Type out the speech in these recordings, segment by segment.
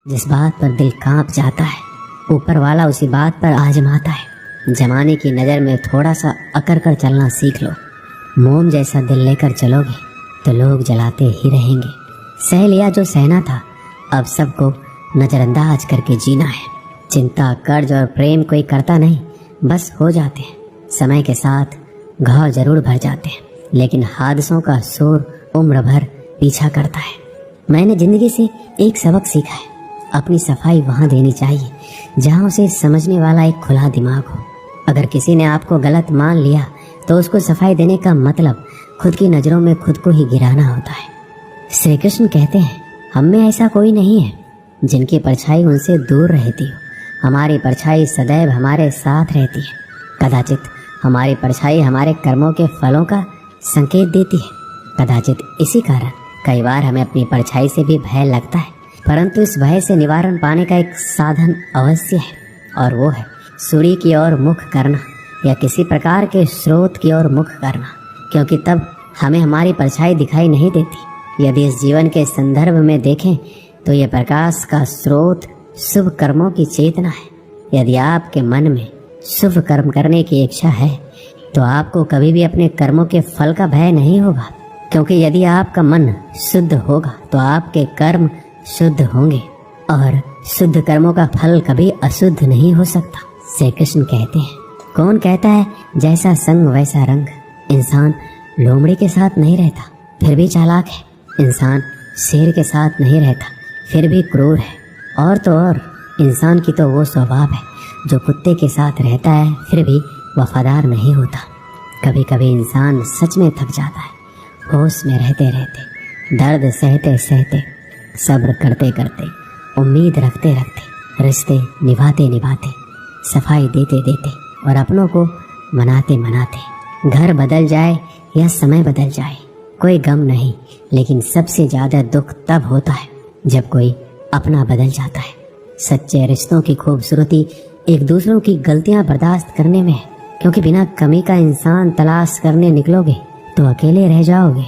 जिस बात पर दिल कांप जाता है, ऊपर वाला उसी बात पर आजमाता है। जमाने की नज़र में थोड़ा सा अकड़ कर चलना सीख लो। मोम जैसा दिल लेकर चलोगे तो लोग जलाते ही रहेंगे। सह लिया जो सहना था, अब सबको नज़रअंदाज करके जीना है। चिंता, कर्ज और प्रेम कोई करता नहीं, बस हो जाते हैं। समय के साथ घाव जरूर भर जाते हैं, लेकिन हादसों का शोर उम्र भर पीछा करता है। मैंने ज़िंदगी से एक सबक सीखा है, अपनी सफाई वहाँ देनी चाहिए जहाँ उसे समझने वाला एक खुला दिमाग हो। अगर किसी ने आपको गलत मान लिया तो उसको सफाई देने का मतलब खुद की नज़रों में खुद को ही गिराना होता है। श्री कृष्ण कहते हैं, हम में ऐसा कोई नहीं है जिनकी परछाई उनसे दूर रहती हो। हमारी परछाई सदैव हमारे साथ रहती है। कदाचित हमारी परछाई हमारे कर्मों के फलों का संकेत देती है। कदाचित इसी कारण कई बार हमें अपनी परछाई से भी भय लगता है, परंतु इस भय से निवारण पाने का एक साधन अवश्य है, और वो है सूर्य की ओर मुख करना या किसी प्रकार के स्रोत की ओर मुख करना, क्योंकि तब हमें हमारी परछाई दिखाई नहीं देती। यदि इस जीवन के संदर्भ में देखें तो यह प्रकाश का स्रोत शुभ कर्मों की चेतना है। यदि आपके मन में शुभ कर्म करने की इच्छा है तो आपको कभी भी अपने कर्मों के फल का भय नहीं होगा, क्योंकि यदि आपका मन शुद्ध होगा तो आपके कर्म शुद्ध होंगे, और शुद्ध कर्मों का फल कभी अशुद्ध नहीं हो सकता। श्री कृष्ण कहते हैं, कौन कहता है जैसा संग वैसा रंग। इंसान लोमड़ी के साथ नहीं रहता फिर भी चालाक है। इंसान शेर के साथ नहीं रहता फिर भी क्रूर है। और तो और इंसान की तो वो स्वभाव है जो कुत्ते के साथ रहता है फिर भी वफादार नहीं होता। कभी कभी इंसान सच में थक जाता है, होश में रहते रहते, दर्द सहते सहते, सब्र करते करते, उम्मीद रखते रखते, रिश्ते निभाते निभाते, सफाई देते देते और अपनों को मनाते मनाते। घर बदल जाए या समय बदल जाए कोई गम नहीं, लेकिन सबसे ज़्यादा दुख तब होता है जब कोई अपना बदल जाता है। सच्चे रिश्तों की खूबसूरती एक दूसरों की गलतियां बर्दाश्त करने में है, क्योंकि बिना कमी का इंसान तलाश करने निकलोगे तो अकेले रह जाओगे।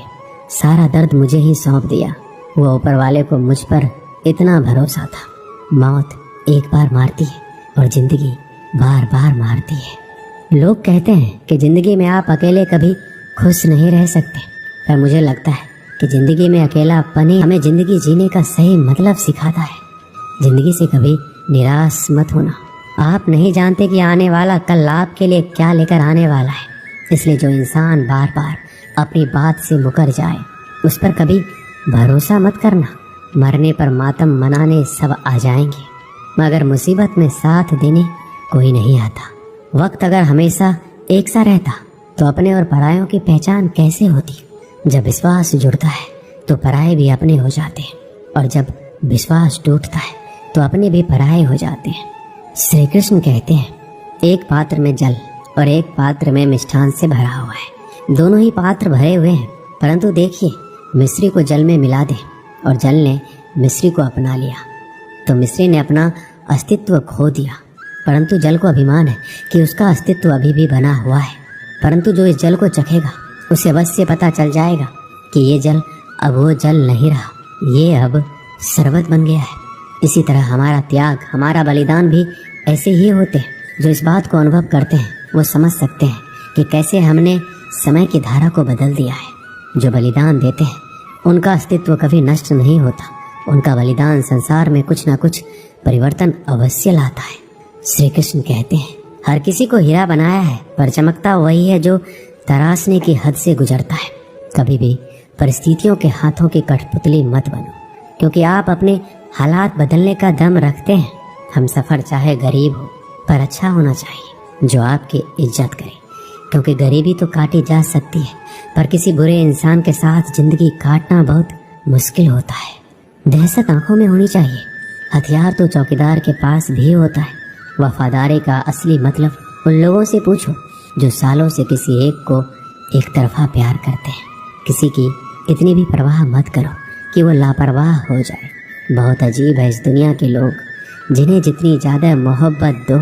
सारा दर्द मुझे ही सौंप दिया, वो ऊपर वाले को मुझ पर इतना भरोसा था। मौत एक बार मारती है और जिंदगी बार बार मारती है। लोग कहते हैं कि जिंदगी में आप अकेले कभी खुश नहीं रह सकते, पर मुझे लगता है कि जिंदगी में अकेलापन ही हमें जिंदगी जीने का सही मतलब सिखाता है। जिंदगी से कभी निराश मत होना। आप नहीं जानते कि आने वाला कल आपके लिए क्या लेकर आने वाला है, इसलिए जो इंसान बार बार अपनी बात से मुकर जाए उस पर कभी भरोसा मत करना। मरने पर मातम मनाने सब आ जाएंगे, मगर मुसीबत में साथ देने कोई नहीं आता। वक्त अगर हमेशा एक सा रहता तो अपने और परायों की पहचान कैसे होती। जब विश्वास जुड़ता है तो पराये भी अपने हो जाते हैं, और जब विश्वास टूटता है तो अपने भी पराये हो जाते हैं। श्री कृष्ण कहते हैं, एक पात्र में जल और एक पात्र में मिष्ठान से भरा हुआ है। दोनों ही पात्र भरे हुए हैं, परंतु देखिए, मिश्री को जल में मिला दे और जल ने मिश्री को अपना लिया तो मिश्री ने अपना अस्तित्व खो दिया। परंतु जल को अभिमान है कि उसका अस्तित्व अभी भी बना हुआ है। परंतु जो इस जल को चखेगा उसे अवश्य पता चल जाएगा कि ये जल अब वो जल नहीं रहा, ये अब शरबत बन गया है। इसी तरह हमारा त्याग, हमारा बलिदान भी ऐसे ही होते हैं। जो इस बात को अनुभव करते हैं वो समझ सकते हैं कि कैसे हमने समय की धारा को बदल दिया है। जो बलिदान देते हैं उनका अस्तित्व कभी नष्ट नहीं होता। उनका बलिदान संसार में कुछ न कुछ परिवर्तन अवश्य लाता है। श्री कृष्ण कहते हैं, हर किसी को हीरा बनाया है, पर चमकता वही है जो तराशने की हद से गुजरता है। कभी भी परिस्थितियों के हाथों की कठपुतली मत बनो, क्योंकि आप अपने हालात बदलने का दम रखते हैं। हम सफ़र चाहे गरीब हो पर अच्छा होना चाहिए जो आपकी इज्जत करे, क्योंकि गरीबी तो काटी जा सकती है, पर किसी बुरे इंसान के साथ जिंदगी काटना बहुत मुश्किल होता है। दहशत आंखों में होनी चाहिए। हथियार तो चौकीदार के पास भी होता है। वफादारी का असली मतलब उन लोगों से पूछो जो सालों से किसी एक को एक तरफा प्यार करते हैं। किसी की इतनी भी परवाह मत करो कि वो लापरवाह हो जाए। बहुत अजीब है इस दुनिया के लोग, जिन्हें जितनी ज़्यादा मोहब्बत दो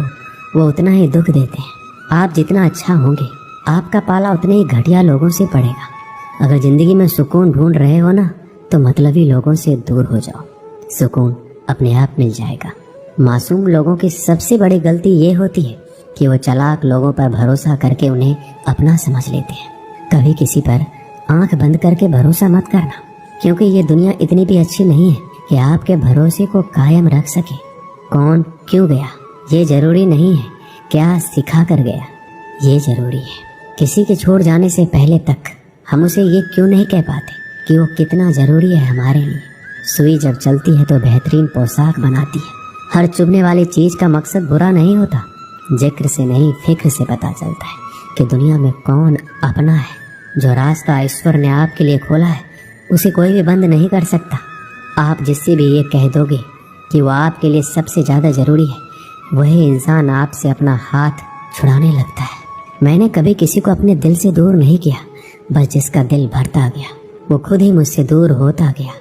वो उतना ही दुख देते हैं। आप जितना अच्छा होंगे आपका पाला उतने ही घटिया लोगों से पड़ेगा। अगर ज़िंदगी में सुकून ढूंढ रहे हो ना तो मतलबी लोगों से दूर हो जाओ। सुकून अपने आप मिल जाएगा। मासूम लोगों की सबसे बड़ी गलती ये होती है कि वो चालाक लोगों पर भरोसा करके उन्हें अपना समझ लेते हैं। कभी किसी पर आंख बंद करके भरोसा मत करना, क्योंकि ये दुनिया इतनी भी अच्छी नहीं है कि आपके भरोसे को कायम रख सके। कौन क्यों गया ये जरूरी नहीं है, क्या सिखा कर गया ये जरूरी है। किसी के छोड़ जाने से पहले तक हम उसे ये क्यों नहीं कह पाते कि वो कितना जरूरी है हमारे लिए। सुई जब चलती है तो बेहतरीन पोशाक बनाती है। हर चुभने वाली चीज का मकसद बुरा नहीं होता। जिक्र से नहीं फिक्र से पता चलता है कि दुनिया में कौन अपना है। जो रास्ता ईश्वर ने आपके लिए खोला है उसे कोई भी बंद नहीं कर सकता। आप जिससे भी ये कह दोगे कि वो आपके लिए सबसे ज़्यादा ज़रूरी है, वही इंसान आपसे अपना हाथ छुड़ाने लगता है। मैंने कभी किसी को अपने दिल से दूर नहीं किया, बस जिसका दिल भरता गया वो खुद ही मुझसे दूर होता गया।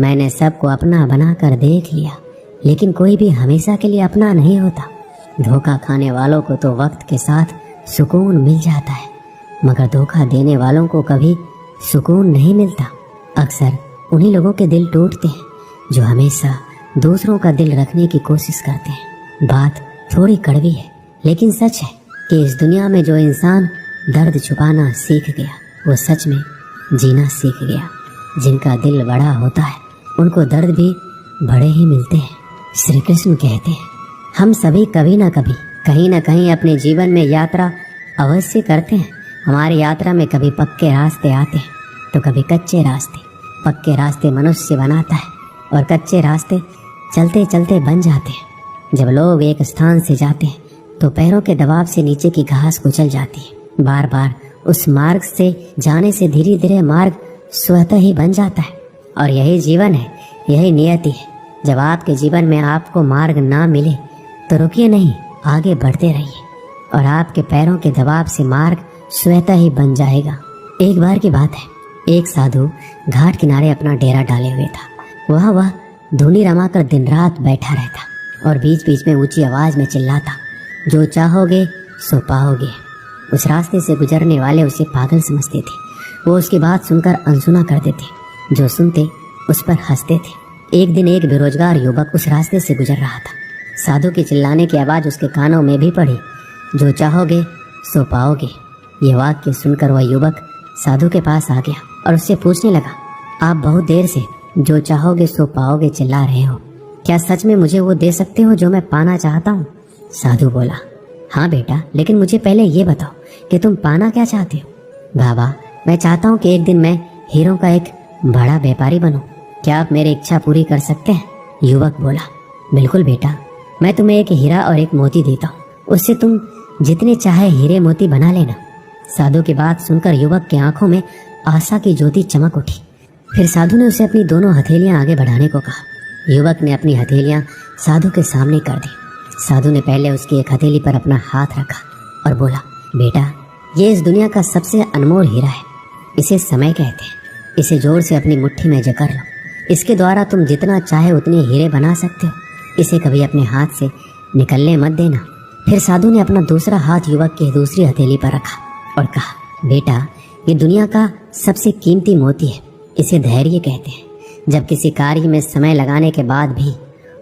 मैंने सबको अपना बना कर देख लिया, लेकिन कोई भी हमेशा के लिए अपना नहीं होता। धोखा खाने वालों को तो वक्त के साथ सुकून मिल जाता है, मगर धोखा देने वालों को कभी सुकून नहीं मिलता। अक्सर उन्हीं लोगों के दिल टूटते हैं जो हमेशा दूसरों का दिल रखने की कोशिश करते हैं। बात थोड़ी कड़वी है, लेकिन सच है कि इस दुनिया में जो इंसान दर्द छुपाना सीख गया वो सच में जीना सीख गया। जिनका दिल बड़ा होता है उनको दर्द भी बड़े ही मिलते हैं। श्री कृष्ण कहते हैं, हम सभी कभी ना कभी कहीं ना कहीं अपने जीवन में यात्रा अवश्य करते हैं। हमारी यात्रा में कभी पक्के रास्ते आते हैं तो कभी कच्चे रास्ते। पक्के रास्ते मनुष्य बनाता है और कच्चे रास्ते चलते चलते बन जाते हैं। जब लोग एक स्थान से जाते हैं तो पैरों के दबाव से नीचे की घास कुचल जाती है। बार बार उस मार्ग से जाने से धीरे धीरे मार्ग स्वतः ही बन जाता है। और यही जीवन है, यही नियति है। जब आपके जीवन में आपको मार्ग ना मिले तो रुकिए नहीं, आगे बढ़ते रहिए और आपके पैरों के दबाव से मार्ग स्वतः ही बन जाएगा। एक बार की बात है, एक साधु घाट किनारे अपना डेरा डाले हुए था। वह धुनी रमाकर दिन रात बैठा रहता और बीच बीच में ऊंची आवाज में चिल्लाता, जो चाहोगे सो पाओगे। उस रास्ते से गुजरने वाले उसे पागल समझते थे। वो उसकी बात सुनकर अनसुना कर देते, जो सुनते उस पर हंसते थे। एक दिन एक बेरोजगार युवक उस रास्ते से गुजर रहा था। साधु के चिल्लाने की आवाज उसके कानों में भी पड़ी, जो चाहोगे सो पाओगे। ये वाक्य सुनकर वह युवक साधु के पास आ गया और उससे पूछने लगा, आप बहुत देर से जो चाहोगे सो पाओगे चिल्ला रहे हो, क्या सच में मुझे वो दे सकते हो जो मैं पाना चाहता हूँ? साधु बोला, हाँ बेटा, लेकिन मुझे पहले ये बताओ कि तुम पाना क्या चाहते हो? बाबा, मैं चाहता हूँ कि एक दिन मैं हीरों का एक बड़ा व्यापारी बनूं। क्या आप मेरी इच्छा पूरी कर सकते हैं? युवक बोला, बिल्कुल बेटा, मैं तुम्हें एक हीरा और एक मोती देता हूँ, उससे तुम जितने चाहे हीरे मोती बना लेना। साधु की बात सुनकर युवक की आंखों में आशा की ज्योति चमक उठी। फिर साधु ने उसे अपनी दोनों हथेलियां आगे बढ़ाने को कहा। युवक ने अपनी हथेलियां साधु के सामने कर दी। साधु ने पहले उसकी एक हथेली पर अपना हाथ रखा और बोला, बेटा, ये इस दुनिया का सबसे अनमोल हीरा है। इसे समय कहते हैं। इसे जोर से अपनी मुट्ठी में जकड़ लो। इसके द्वारा तुम जितना चाहे उतने हीरे बना सकते हो। इसे कभी अपने हाथ से निकलने मत देना। फिर साधु ने अपना दूसरा हाथ युवक की दूसरी हथेली पर रखा और कहा, बेटा, ये दुनिया का सबसे कीमती मोती है। इसे धैर्य कहते हैं। जब किसी कार्य में समय लगाने के बाद भी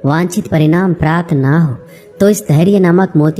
वांछित परिणाम प्राप्त ना हो तो इस धैर्य नामक मोती